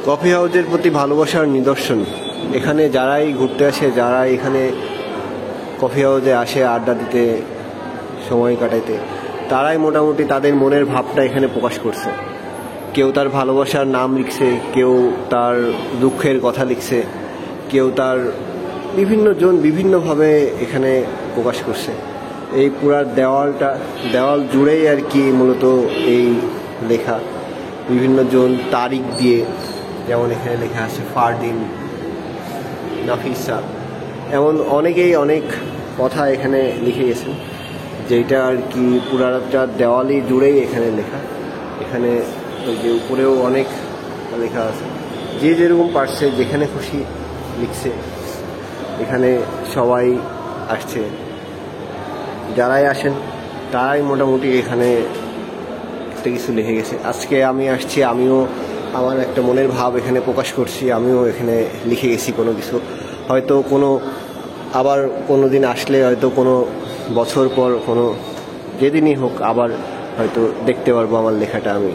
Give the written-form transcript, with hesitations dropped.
Coffee হাউসের প্রতি ভালোবাসার নিদর্শন। এখানে যারাই ঘুরতে আসে, যারা এখানে কফি হাউসে আসে আড্ডা দিতে, সময় কাটাইতে, তারাই মোটামুটি তাদের মনের ভাবটা এখানে প্রকাশ করছে। কেউ তার ভালোবাসার নাম লিখছে, কেউ তার দুঃখের কথা লিখছে, কেউ তার বিভিন্নভাবে এখানে প্রকাশ করছে। এই পুরা দেওয়াল জুড়েই আর কি মূলত এই লেখা, বিভিন্ন জন তারিখ দিয়ে, যেমন এখানে লেখা আছে ফারদিন, নাফিসা, এমন অনেকেই অনেক কথা এখানে লিখে গেছেন, যেটা আর কি পুরাটা দেওয়ালি জুড়েই এখানে লেখা। এখানে ওই যে উপরেও অনেক লেখা আছে, যে যেরকম পারছে যেখানে খুশি লিখছে। এখানে সবাই আসছে, যারাই আসেন তারাই মোটামুটি এখানে একটা কিছু লিখে গেছে। আজকে আমি আসছি, আমিও আমার একটা মনের ভাব এখানে প্রকাশ করছি, আমিও এখানে লিখে গেছি কোনো কিছু। হয়তো আবার কোনো দিন আসলে, হয়তো কোনো বছর পর, কোনো যেদিনই হোক, আবার হয়তো দেখতে পারবো আমার লেখাটা আমি।